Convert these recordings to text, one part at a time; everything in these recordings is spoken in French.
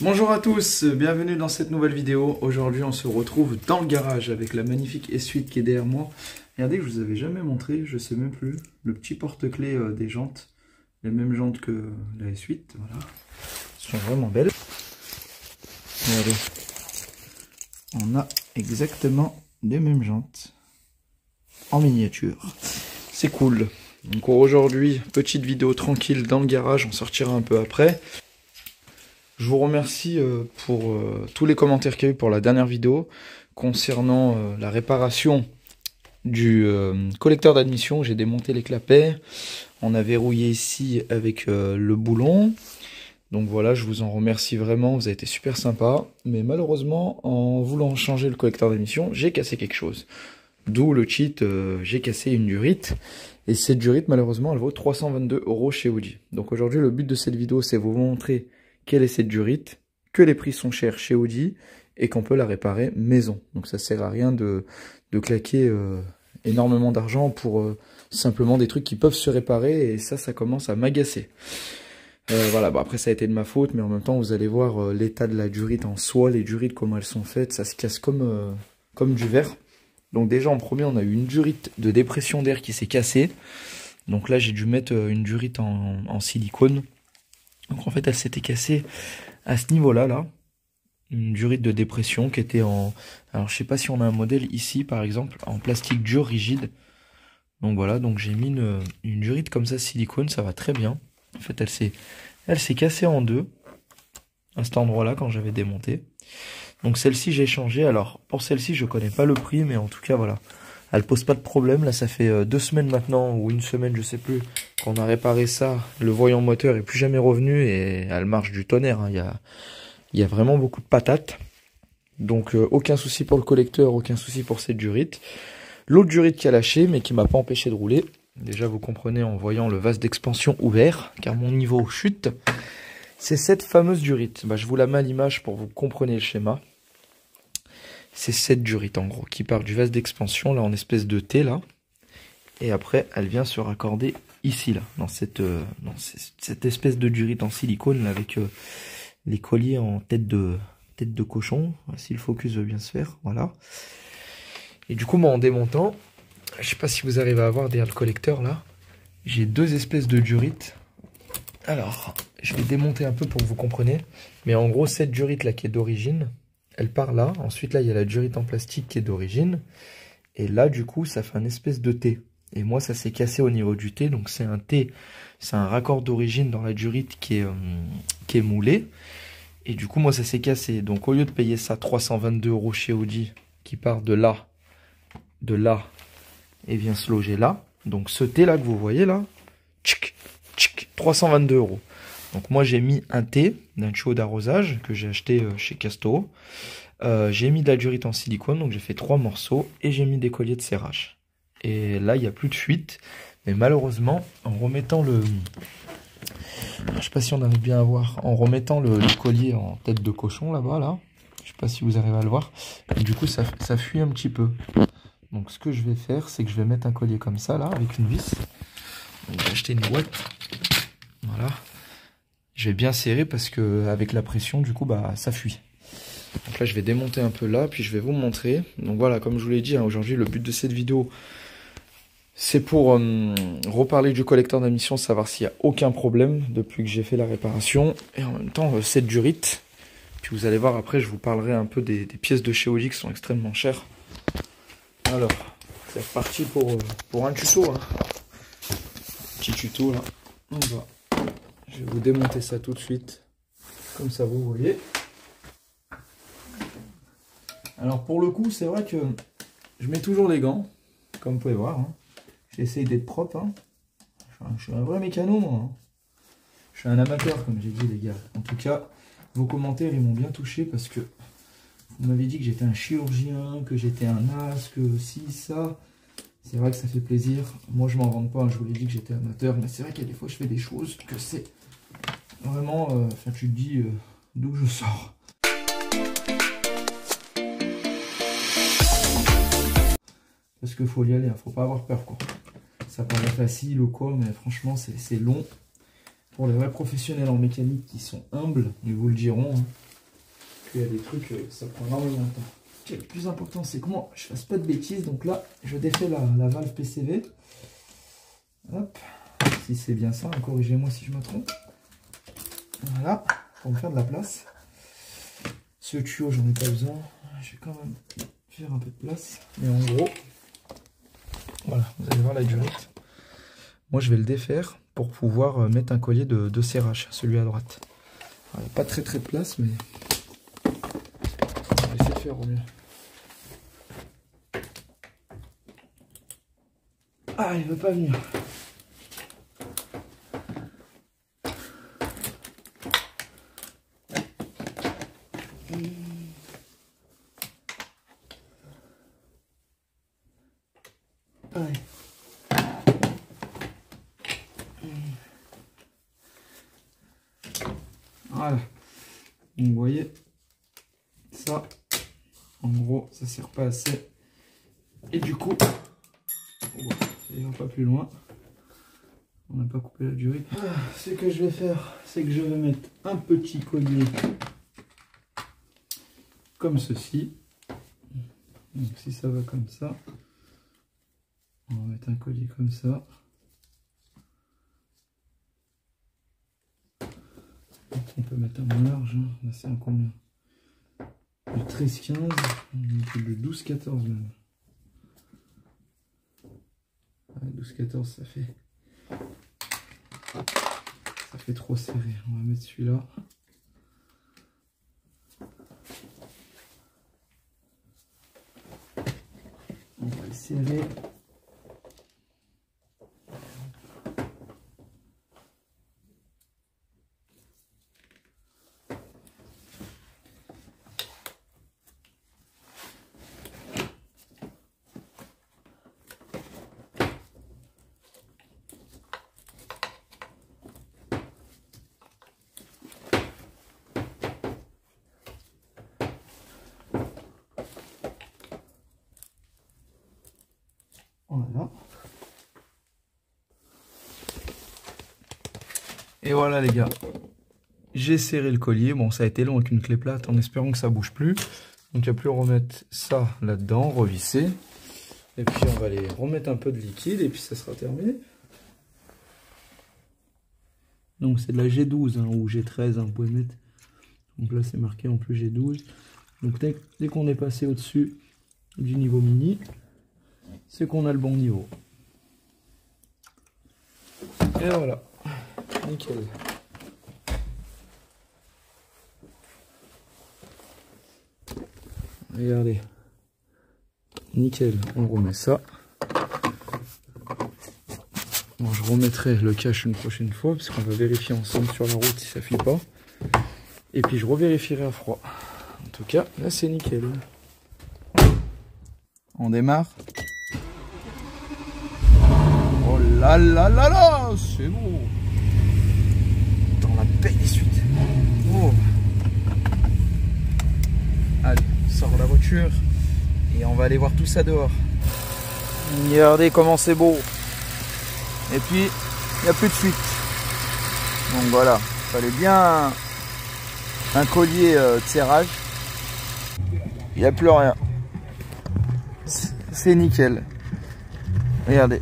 Bonjour à tous, bienvenue dans cette nouvelle vidéo. Aujourd'hui on se retrouve dans le garage avec la magnifique essuie qui est derrière moi. Regardez, je vous avais jamais montré, je sais même plus, le petit porte-clés des jantes. Les mêmes jantes que la essuie, voilà. Elles sont vraiment belles. Regardez, on a exactement les mêmes jantes en miniature. C'est cool. Donc aujourd'hui, petite vidéo tranquille dans le garage, on sortira un peu après. Je vous remercie pour tous les commentaires qu'il y a eu pour la dernière vidéo concernant la réparation du collecteur d'admission. J'ai démonté les clapets, on a verrouillé ici avec le boulon. Donc voilà, je vous en remercie vraiment, vous avez été super sympa. Mais malheureusement, en voulant changer le collecteur d'admission, j'ai cassé quelque chose. D'où le cheat, j'ai cassé une durite. Et cette durite, malheureusement, elle vaut 322 € chez Audi. Donc aujourd'hui, le but de cette vidéo, c'est vous montrer quelle est cette durite, que les prix sont chers chez Audi et qu'on peut la réparer maison. Donc ça sert à rien de claquer énormément d'argent pour simplement des trucs qui peuvent se réparer, et ça commence à m'agacer. Voilà, bon, après ça a été de ma faute, mais en même temps vous allez voir l'état de la durite en soi, les durites comment elles sont faites, ça se casse comme du verre. Donc déjà en premier on a eu une durite de dépression d'air qui s'est cassée. Donc là j'ai dû mettre une durite en silicone. Donc en fait elle s'était cassée à ce niveau-là, là. Une durite de dépression qui était en... Alors je sais pas si on a un modèle ici par exemple, en plastique dur rigide. Donc voilà, donc j'ai mis une durite comme ça silicone, ça va très bien. En fait elle s'est cassée en deux, à cet endroit-là quand j'avais démonté. Donc celle-ci j'ai changé. Alors pour celle-ci je connais pas le prix, mais en tout cas voilà. Elle pose pas de problème, là ça fait 2 semaines maintenant, ou une semaine je sais plus, qu'on a réparé ça. Le voyant moteur est plus jamais revenu et elle marche du tonnerre, hein. Il y a vraiment beaucoup de patates. Donc aucun souci pour le collecteur, aucun souci pour cette durite. L'autre durite qui a lâché mais qui m'a pas empêché de rouler. Déjà vous comprenez en voyant le vase d'expansion ouvert, car mon niveau chute. C'est cette fameuse durite. Bah, je vous la mets à l'image pour que vous compreniez le schéma. C'est cette durite en gros qui part du vase d'expansion là en espèce de T là, et après elle vient se raccorder ici là dans cette espèce de durite en silicone là, avec les colliers en tête de cochon, si le focus veut bien se faire, voilà. Et du coup moi en démontant, je sais pas si vous arrivez à voir derrière le collecteur là, j'ai deux espèces de durites. Alors je vais démonter un peu pour que vous compreniez, mais en gros cette durite là qui est d'origine, elle part là, ensuite là il y a la durite en plastique qui est d'origine, et là du coup ça fait un espèce de T, et moi ça s'est cassé au niveau du T, donc c'est un T, c'est un raccord d'origine dans la durite qui est moulé, et du coup moi ça s'est cassé. Donc au lieu de payer ça 322 € chez Audi, qui part de là, et vient se loger là, donc ce T là que vous voyez là, 322 €. Donc moi j'ai mis un T d'un tuyau d'arrosage que j'ai acheté chez Casto. J'ai mis de la durite en silicone, donc j'ai fait 3 morceaux, et j'ai mis des colliers de serrage. Et là il n'y a plus de fuite, mais malheureusement en remettant le... Je sais pas si on arrive bien à voir, en remettant le collier en tête de cochon là-bas, là, je sais pas si vous arrivez à le voir, et du coup ça fuit un petit peu. Donc ce que je vais faire, c'est que je vais mettre un collier comme ça là, avec une vis. Donc j'ai acheté une boîte, voilà. Je vais bien serrer parce que avec la pression, du coup, bah ça fuit. Donc là, je vais démonter un peu là, puis je vais vous montrer. Donc voilà, comme je vous l'ai dit, hein, aujourd'hui, le but de cette vidéo, c'est pour reparler du collecteur d'admission, savoir s'il n'y a aucun problème depuis que j'ai fait la réparation. Et en même temps, cette durite. Puis vous allez voir, après, je vous parlerai un peu des pièces de chez Audi qui sont extrêmement chères. Alors, c'est reparti pour un tuto. Hein. Petit tuto, là. On va... Je vais vous démonter ça tout de suite, comme ça vous voyez. Alors pour le coup, c'est vrai que je mets toujours les gants, comme vous pouvez voir. Hein. J'essaye d'être propre. Hein. Je suis un vrai mécano, moi. Hein. Je suis un amateur, comme j'ai dit, les gars. En tout cas, vos commentaires, ils m'ont bien touché parce que vous m'avez dit que j'étais un chirurgien, que j'étais un as, que si, ça. C'est vrai que ça fait plaisir. Moi, je m'en rends pas. Hein. Je vous l'ai dit que j'étais amateur, mais c'est vrai qu'il y a des fois, je fais des choses que c'est... Vraiment, tu te dis d'où je sors. Parce qu'il faut y aller, hein, faut pas avoir peur quoi. Ça paraît facile ou quoi, mais franchement c'est long. pour les vrais professionnels en mécanique qui sont humbles, ils vous le diront, hein, qu'il y a des trucs, ça prend énormément de temps. Okay, le plus important, c'est que moi, je fasse pas de bêtises. Donc là, je défais la valve PCV. Hop, si c'est bien ça, corrigez-moi si je me trompe. Voilà, pour me faire de la place. Ce tuyau, j'en ai pas besoin. Je vais quand même faire un peu de place. Mais en gros, voilà, vous allez voir la durite. Moi, je vais le défaire pour pouvoir mettre un collier de serrage, celui à droite. Alors, pas très de place, mais on va essayer de faire au mieux. Ah, il veut pas venir. Ouais. Voilà. Donc, vous voyez, ça, en gros, ça sert pas assez. Et du coup, ça ira pas plus loin. On n'a pas coupé la durée. Ce que je vais faire, c'est que je vais mettre un petit collier comme ceci. Donc si ça va comme ça, on va mettre un collier comme ça. On peut mettre un moins large, hein. Là c'est un combien? Le 13-15, le 12-14 même. 12-14 ça fait trop serré. On va mettre celui-là. On va le serrer. Voilà. Et voilà les gars, j'ai serré le collier. Bon, ça a été long avec une clé plate en espérant que ça bouge plus. Donc il n'y a plus à remettre ça là-dedans, revisser. Et puis on va aller remettre un peu de liquide et puis ça sera terminé. Donc c'est de la G12 hein, ou G13, hein, vous pouvez mettre. Donc là c'est marqué en plus G12. Donc dès qu'on est passé au-dessus du niveau mini, c'est qu'on a le bon niveau. Et voilà, nickel. Regardez, nickel, on remet ça. Bon, je remettrai le cache une prochaine fois parce qu'on va vérifier ensemble sur la route si ça fuit pas. Et puis je revérifierai à froid. En tout cas, là c'est nickel. On démarre. Oh là là là là, c'est beau. Dans la belle essuie. Oh. Allez, on sort la voiture et on va aller voir tout ça dehors. Regardez comment c'est beau. Et puis, il n'y a plus de fuite. Donc voilà, il fallait bien un collier de serrage. Il n'y a plus rien. C'est nickel. Regardez.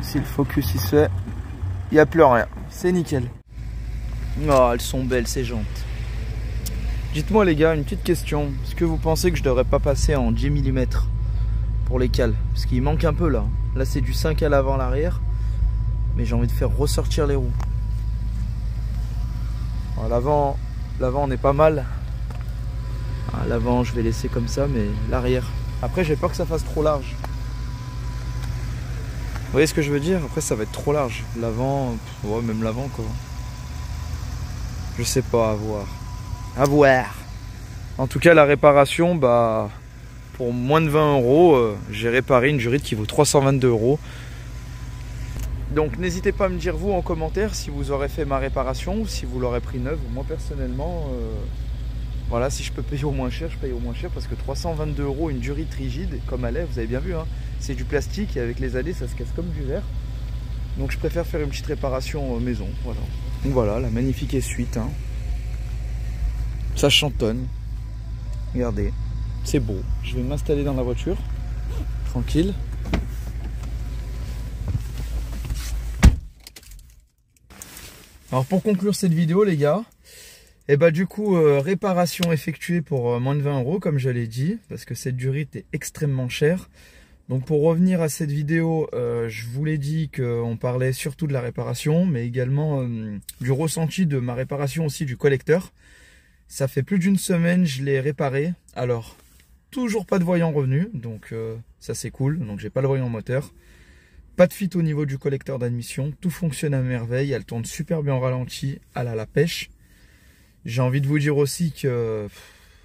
Si le focus il se fait, il n'y a plus rien. C'est nickel. Oh, elles sont belles ces jantes. Dites-moi les gars, une petite question. Est-ce que vous pensez que je devrais pas passer en 10 mm pour les cales? Parce qu'il manque un peu là. Là c'est du 5 à l'avant, l'arrière. Mais j'ai envie de faire ressortir les roues. L'avant on est pas mal. À l'avant je vais laisser comme ça, mais l'arrière. Après j'ai peur que ça fasse trop large. Vous voyez ce que je veux dire? Après ça va être trop large. L'avant, ouais, même l'avant quoi. Je sais pas, à voir. À voir. En tout cas la réparation, bah pour moins de 20 €, j'ai réparé une durite qui vaut 322 €. Donc n'hésitez pas à me dire vous en commentaire si vous aurez fait ma réparation ou si vous l'aurez pris neuve. Moi personnellement, voilà, si je peux payer au moins cher, je paye au moins cher parce que 322 € une durite rigide comme elle est, vous avez bien vu, hein, c'est du plastique et avec les années ça se casse comme du verre. Donc je préfère faire une petite réparation maison. Voilà. Donc voilà, la magnifique S8. Hein. Ça chantonne. Regardez, c'est beau. Je vais m'installer dans la voiture. Tranquille. Alors pour conclure cette vidéo les gars, et bah du coup réparation effectuée pour moins de 20 € comme je l'ai dit, parce que cette durite est extrêmement chère. Donc pour revenir à cette vidéo, je vous l'ai dit qu'on parlait surtout de la réparation, mais également du ressenti de ma réparation aussi du collecteur. Ça fait plus d'une semaine, je l'ai réparé. Alors, toujours pas de voyant revenu, donc ça c'est cool. Donc j'ai pas le voyant moteur. Pas de fuite au niveau du collecteur d'admission, tout fonctionne à merveille, elle tourne super bien en ralenti, elle a la pêche. J'ai envie de vous dire aussi que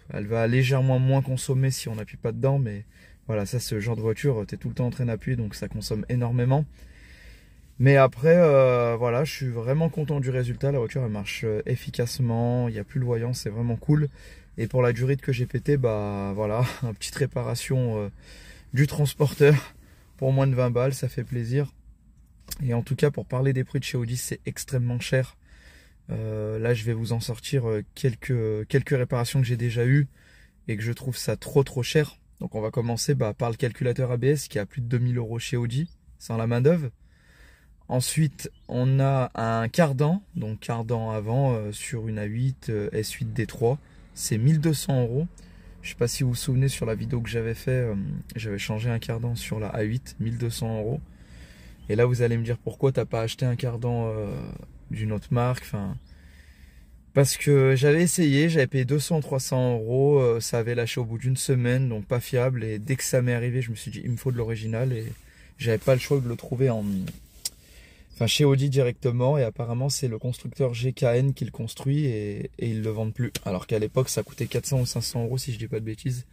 elle va légèrement moins consommer si on n'appuie pas dedans, mais voilà, ça c'est le genre de voiture, tu es tout le temps en train d'appuyer, donc ça consomme énormément. Mais après, voilà, je suis vraiment content du résultat, la voiture elle marche efficacement, il n'y a plus le voyant, c'est vraiment cool. Et pour la durite que j'ai pété, bah voilà, une petite réparation du transporteur. Pour moins de 20 balles, ça fait plaisir. Et en tout cas, pour parler des prix de chez Audi, c'est extrêmement cher. Là, je vais vous en sortir quelques réparations que j'ai déjà eues et que je trouve ça trop cher. Donc, on va commencer par le calculateur ABS qui a plus de 2000 € chez Audi, sans la main d'œuvre. Ensuite, on a un cardan, donc cardan avant sur une A8 S8 D3. C'est 1200 €. Je sais pas si vous vous souvenez sur la vidéo que j'avais fait, j'avais changé un cardan sur la A8, 1200 €. Et là vous allez me dire pourquoi t'as pas acheté un cardan d'une autre marque. Enfin, parce que j'avais essayé, j'avais payé 200-300 €, ça avait lâché au bout d'une semaine, donc pas fiable. Et dès que ça m'est arrivé, je me suis dit il me faut de l'original et j'avais pas le choix de le trouver chez Audi directement. Et apparemment c'est le constructeur GKN qui le construit et ils le vendent plus. Alors qu'à l'époque ça coûtait 400 ou 500 € si je dis pas de bêtises.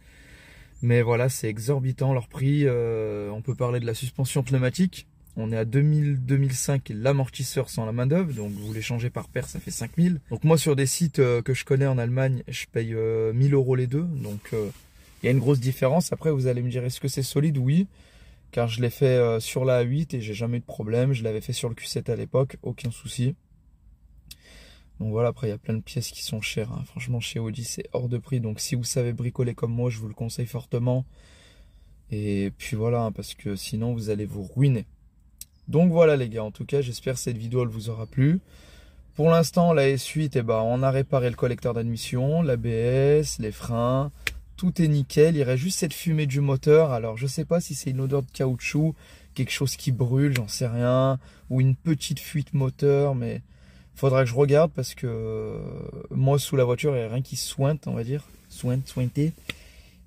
Mais voilà, c'est exorbitant leur prix. On peut parler de la suspension pneumatique. On est à 2000-2005 l'amortisseur sans la main d'œuvre. Donc vous les changez par paire, ça fait 5000. Donc moi sur des sites que je connais en Allemagne, je paye 1000 € les deux. Donc il y a une grosse différence. Après vous allez me dire est-ce que c'est solide? Oui. Car je l'ai fait sur la A8 et j'ai jamais eu de problème. Je l'avais fait sur le Q7 à l'époque, aucun souci. Donc voilà, après il y a plein de pièces qui sont chères. Hein. Franchement chez Audi c'est hors de prix. Donc si vous savez bricoler comme moi, je vous le conseille fortement. Et puis voilà, hein, parce que sinon vous allez vous ruiner. Donc voilà les gars, en tout cas j'espère que cette vidéo elle vous aura plu. Pour l'instant la S8, on a réparé le collecteur d'admission, l'ABS, les freins. Tout est nickel, il reste juste cette fumée du moteur. Alors je sais pas si c'est une odeur de caoutchouc, quelque chose qui brûle, j'en sais rien, ou une petite fuite moteur, mais faudra que je regarde parce que moi sous la voiture il n'y a rien qui sointe, on va dire, sointé,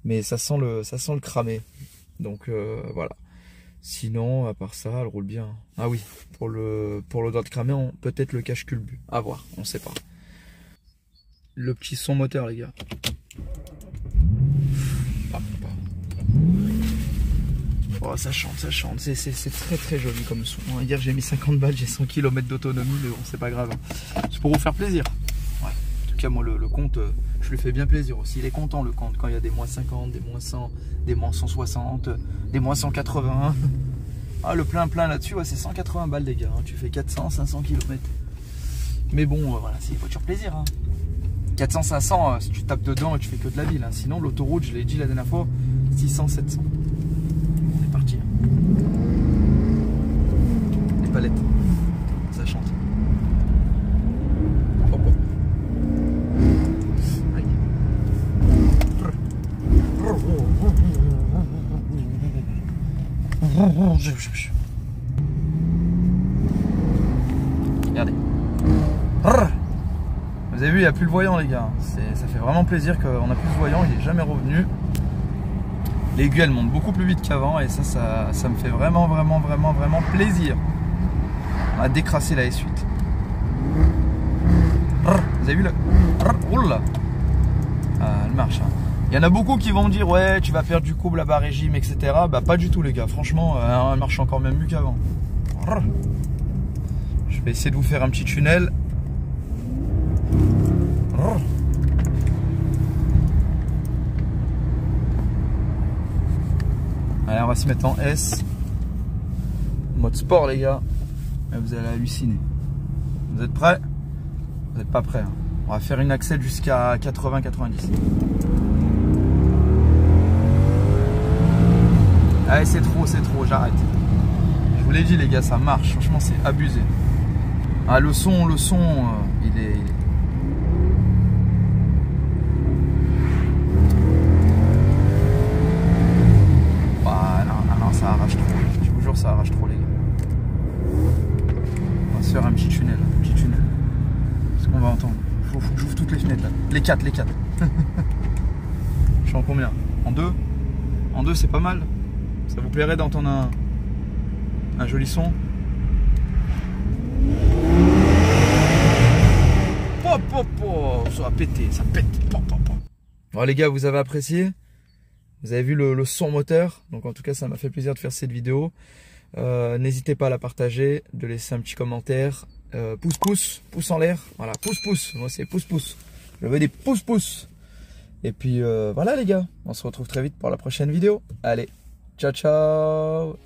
mais ça sent le cramé. Donc voilà. Sinon à part ça, elle roule bien. Ah oui, pour l'odeur de cramé, peut-être le cache-culbu. À voir, on sait pas. Le petit son moteur les gars. Oh, ça chante, c'est très joli comme son. Hier j'ai mis 50 balles, j'ai 100 km d'autonomie, mais bon c'est pas grave. C'est pour vous faire plaisir. Ouais. En tout cas moi le compte, je lui fais bien plaisir aussi. Il est content le compte quand il y a des moins 50, des moins 100, des moins 160, des moins 180. Ah le plein là-dessus, ouais, c'est 180 balles les gars. Hein. Tu fais 400, 500 km. Mais bon voilà, c'est une voiture plaisir. Hein. 400, 500, si tu tapes dedans et tu fais que de la ville. Hein. Sinon, l'autoroute, je l'ai dit la dernière fois, 600, 700. C'est parti. Hein. Les palettes, ça chante. Hop, hop. Aïe. Regardez. Vous avez vu, il n'y a plus le voyant les gars. Ça fait vraiment plaisir qu'on n'a plus ce voyant, il n'est jamais revenu. L'aiguille elle monte beaucoup plus vite qu'avant et ça me fait vraiment plaisir. On a décrassé la S8. Vous avez vu le... Oula. Ah, elle marche. Hein. Il y en a beaucoup qui vont me dire ouais tu vas perdre du couple à bas régime etc. Bah pas du tout les gars, franchement elle marche encore même mieux qu'avant. Je vais essayer de vous faire un petit tunnel. Allez on va se mettre en S. Mode sport les gars. mais vous allez halluciner. Vous êtes prêts? Vous n'êtes pas prêts, hein. On va faire une accèle jusqu'à 80-90. Allez, c'est trop, j'arrête. Je vous l'ai dit les gars, ça marche, franchement c'est abusé. Ah, le son, il est... Ah non, ça arrache trop, je vous jure ça arrache trop les gars. On va se faire un petit tunnel, ce qu'on va entendre. Faut que j'ouvre toutes les fenêtres là. Les quatre. Je suis en combien? En deux? En deux c'est pas mal. Ça vous plairait d'entendre un joli son? Ça va péter, ça pète. Bon les gars, vous avez apprécié? Vous avez vu le son moteur? Donc en tout cas, ça m'a fait plaisir de faire cette vidéo. N'hésitez pas à la partager, de laisser un petit commentaire. Pouce en l'air. Voilà, pouce. Moi c'est pouce. Je veux des pouces. Et puis voilà les gars, on se retrouve très vite pour la prochaine vidéo. Allez, ciao.